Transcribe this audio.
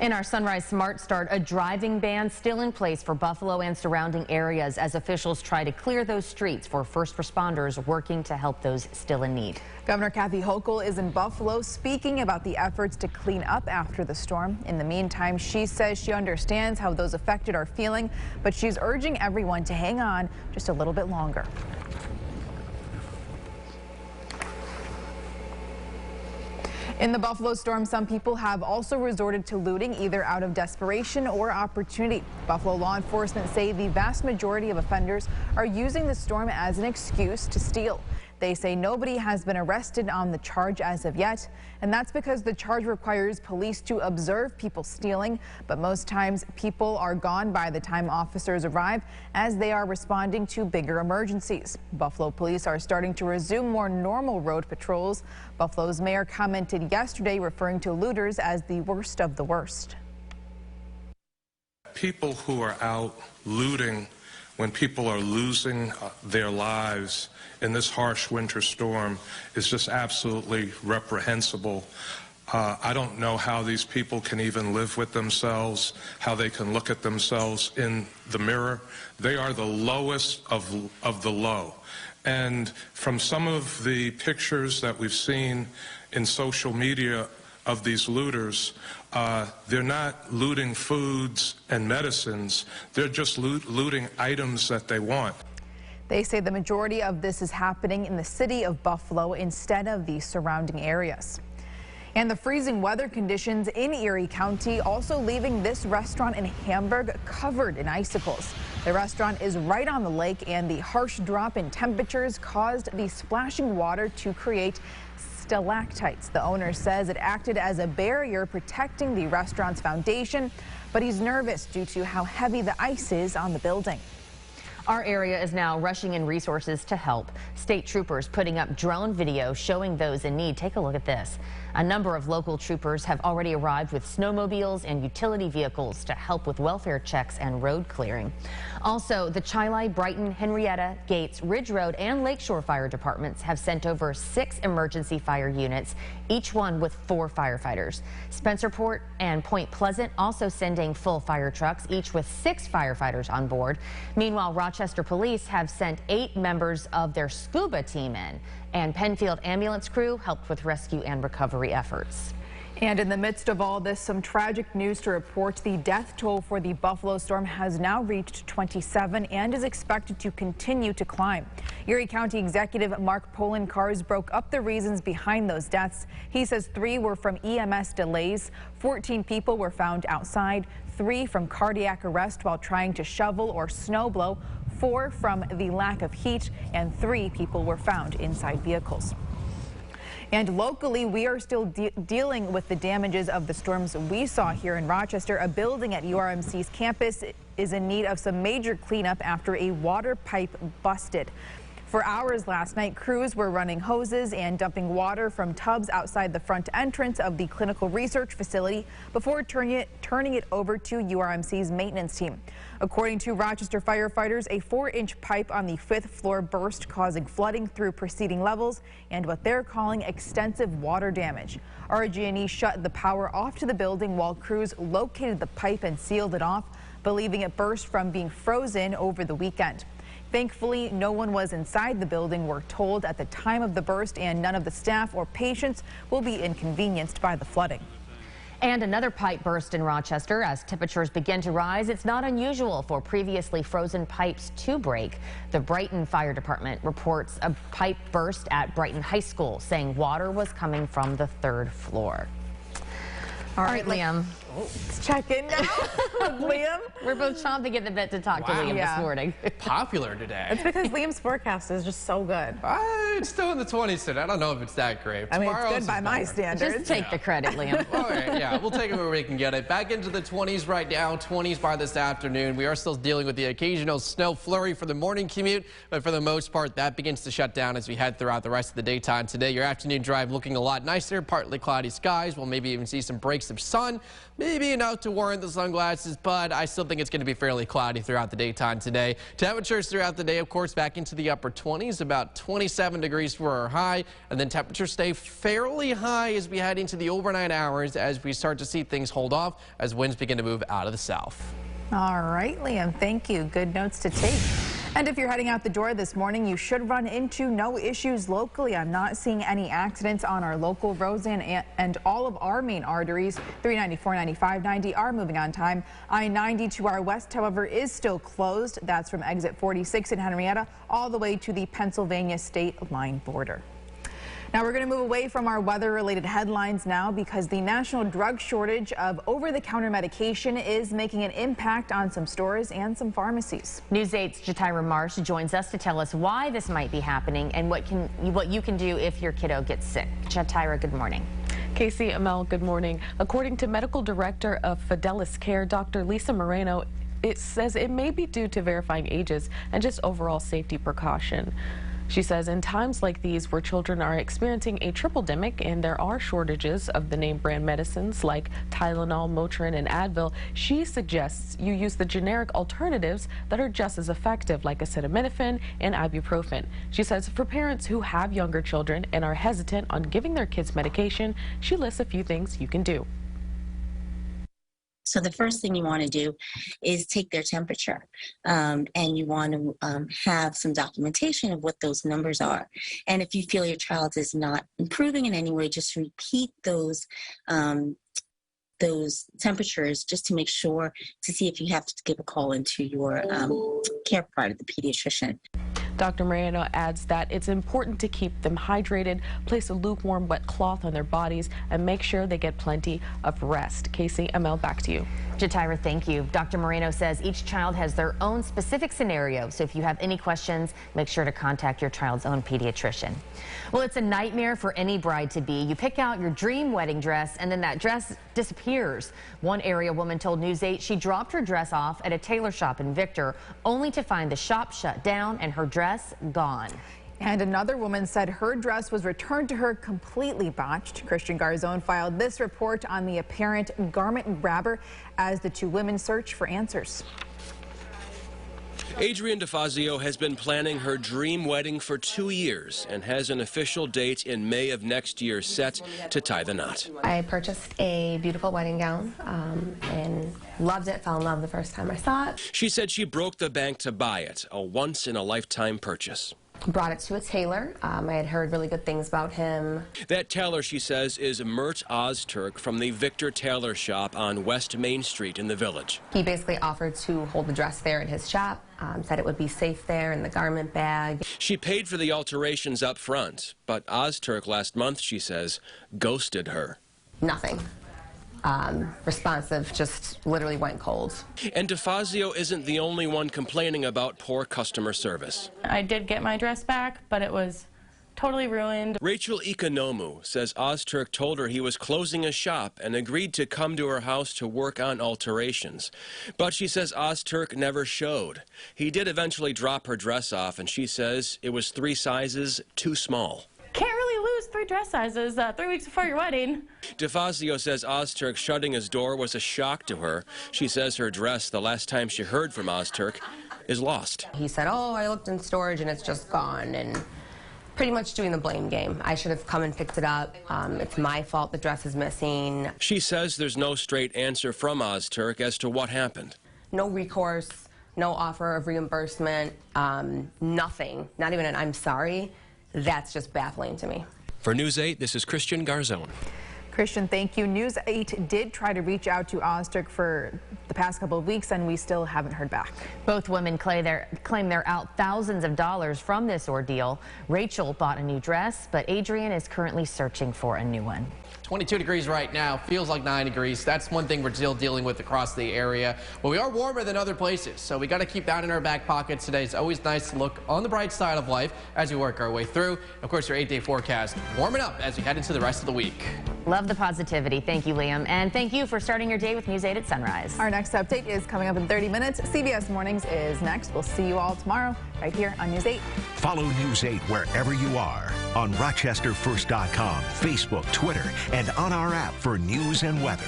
In our Sunrise Smart Start, a driving ban still in place for Buffalo and surrounding areas as officials try to clear those streets for first responders working to help those still in need. Governor Kathy Hochul is in Buffalo speaking about the efforts to clean up after the storm. In the meantime, she says she understands how those affected are feeling, but she's urging everyone to hang on just a little bit longer. In the Buffalo storm, some people have also resorted to looting, either out of desperation or opportunity. Buffalo law enforcement say the vast majority of offenders are using the storm as an excuse to steal. They say nobody has been arrested on the charge as of yet, and that's because the charge requires police to observe people stealing, but most times people are gone by the time officers arrive as they are responding to bigger emergencies. Buffalo police are starting to resume more normal road patrols. Buffalo's mayor commented yesterday referring to looters as the worst of the worst. People who are out looting when people are losing their lives in this harsh winter storm is just absolutely reprehensible. I don't know how these people can even live with themselves, how they can look at themselves in the mirror. They are the lowest of the low. And from some of the pictures that we've seen in social media of these looters, they're not looting foods and medicines. They're just looting items that they want. They say the majority of this is happening in the city of Buffalo instead of the surrounding areas. And the freezing weather conditions in Erie County also leaving this restaurant in Hamburg covered in icicles. The restaurant is right on the lake, and the harsh drop in temperatures caused the splashing water to create stalactites. The owner says it acted as a barrier protecting the restaurant's foundation, but he's nervous due to how heavy the ice is on the building. Our area is now rushing in resources to help. State troopers putting up drone video showing those in need. Take a look at this. A number of local troopers have already arrived with snowmobiles and utility vehicles to help with welfare checks and road clearing. Also, the Chili, Brighton, Henrietta, Gates, Ridge Road, and Lakeshore fire departments have sent over 6 emergency fire units, each one with 4 firefighters. Spencerport and Point Pleasant also sending full fire trucks, each with 6 firefighters on board. Meanwhile, Rochester police have sent 8 members of their scuba team in, and Penfield ambulance crew helped with rescue and recovery efforts. And in the midst of all this, some tragic news to report. The death toll for the Buffalo storm has now reached 27 and is expected to continue to climb. Erie County Executive Mark Poloncarz broke up the reasons behind those deaths. He says 3 were from EMS delays, 14 people were found outside, 3 from cardiac arrest while trying to shovel or snowblow, 4 from the lack of heat, and 3 people were found inside vehicles. And locally, we are still dealing with the damages of the storms we saw here in Rochester. A building at URMC's campus is in need of some major cleanup after a water pipe busted. For hours last night, crews were running hoses and dumping water from tubs outside the front entrance of the clinical research facility before turning it over to URMC's maintenance team. According to Rochester firefighters, a 4-inch pipe on the 5th floor burst, causing flooding through preceding levels and what they're calling extensive water damage. RG&E shut the power off to the building while crews located the pipe and sealed it off, believing it burst from being frozen over the weekend. Thankfully, no one was inside the building, we're told, at the time of the burst, and none of the staff or patients will be inconvenienced by the flooding. And another pipe burst in Rochester. As temperatures begin to rise, it's not unusual for previously frozen pipes to break. The Brighton Fire Department reports a pipe burst at Brighton High School, saying water was coming from the 3rd floor. All right, Liam. Let's check in now. Liam? We're both chomping at the bit to talk to Liam this morning. Popular today. It's because Liam's forecast is just so good. It's still in the 20s today. I don't know if it's that great. I mean, it's good by my standards. Just take the credit, Liam. All right, yeah, we'll take it where we can get it. Back into the 20s right now, 20s by this afternoon. We are still dealing with the occasional snow flurry for the morning commute, but for the most part, that begins to shut down as we head throughout the rest of the daytime today. Your afternoon drive looking a lot nicer, partly cloudy skies. We'll maybe even see some breaks some sun, maybe enough to warrant the sunglasses, but I still think it's going to be fairly cloudy throughout the daytime today. Temperatures throughout the day, of course, back into the upper 20s, about 27 degrees for our high, and then temperatures stay fairly high as we head into the overnight hours as we start to see things hold off as winds begin to move out of the south. All right, Liam, thank you. Good notes to take. And if you're heading out the door this morning, you should run into no issues locally. I'm not seeing any accidents on our local roads and all of our main arteries. 394, 95, 90 are moving on time. I-90 to our west, however, is still closed. That's from exit 46 in Henrietta all the way to the Pennsylvania state line border. Now we're going to move away from our weather-related headlines now because the national drug shortage of over-the-counter medication is making an impact on some stores and some pharmacies. News 8's Jatira Marsh joins us to tell us why this might be happening and what you can do if your kiddo gets sick. Jatira, good morning. Casey, Amel, good morning. According to Medical Director of Fidelis Care, Dr. Lisa Moreno, it says it may be due to verifying ages and just overall safety precaution. She says in times like these where children are experiencing a triple-demic and there are shortages of the name brand medicines like Tylenol, Motrin, and Advil, she suggests you use the generic alternatives that are just as effective like acetaminophen and ibuprofen. She says for parents who have younger children and are hesitant on giving their kids medication, she lists a few things you can do. So the first thing you want to do is take their temperature, and you want to have some documentation of what those numbers are. And if you feel your child is not improving in any way, just repeat those temperatures just to make sure to see if you have to give a call into your care provider, the pediatrician. Dr. Moreno adds that it's important to keep them hydrated, place a lukewarm wet cloth on their bodies, and make sure they get plenty of rest. Casey, Amel, back to you. Jatira, thank you. Dr. Moreno says each child has their own specific scenario, so if you have any questions, make sure to contact your child's own pediatrician. Well, it's a nightmare for any bride-to-be. You pick out your dream wedding dress, and then that dress disappears. One area woman told News 8 she dropped her dress off at a tailor shop in Victor, only to find the shop shut down and her dress gone. And another woman said her dress was returned to her completely botched. Christian Garzone filed this report on the apparent garment grabber as the two women search for answers. Adrienne DeFazio has been planning her dream wedding for 2 years and has an official date in May of next year set to tie the knot. I purchased a beautiful wedding gown and loved it, fell in love the first time I saw it. She said she broke the bank to buy it, a once-in-a-lifetime purchase. Brought it to a tailor. I had heard really good things about him. That tailor, she says, is Mert Ozturk from the Victor Tailor Shop on West Main Street in the Village. He basically offered to hold the dress there in his shop, said it would be safe there in the garment bag. She paid for the alterations up front, but Ozturk last month, she says, ghosted her. Nothing. Responsive, just literally went cold. And DeFazio isn't the only one complaining about poor customer service. I did get my dress back, but it was totally ruined. Rachel Ikonomu says Ozturk told her he was closing a shop and agreed to come to her house to work on alterations. But she says Ozturk never showed. He did eventually drop her dress off, and she says it was 3 sizes too small. Can't really lose 3 dress sizes 3 weeks before your wedding. DeFazio says Ozturk shutting his door was a shock to her. She says her dress, the last time she heard from Ozturk, is lost. He said, oh, I looked in storage and it's just gone, and pretty much doing the blame game. I should have come and picked it up. It's my fault the dress is missing. She says there's no straight answer from Ozturk as to what happened. No recourse, no offer of reimbursement, nothing, not even an I'm sorry. That's just baffling to me. For News 8, this is Christian Garzone. Christian, thank you. News 8 did try to reach out to Ozturk for the past couple of weeks, and we still haven't heard back. Both women claim they're out thousands of dollars from this ordeal. Rachel bought a new dress, but Adrienne is currently searching for a new one. 22 degrees right now, feels like 9 degrees. That's one thing we're still dealing with across the area. But we are warmer than other places, so we got to keep that in our back pockets today. It's always nice to look on the bright side of life as we work our way through. Of course, your 8-day forecast warming up as we head into the rest of the week. Love the positivity. Thank you, Liam. And thank you for starting your day with News 8 at Sunrise. Our next update is coming up in 30 minutes. CBS Mornings is next. We'll see you all tomorrow right here on News 8. Follow News 8 wherever you are on RochesterFirst.com, Facebook, Twitter, and on our app for news and weather.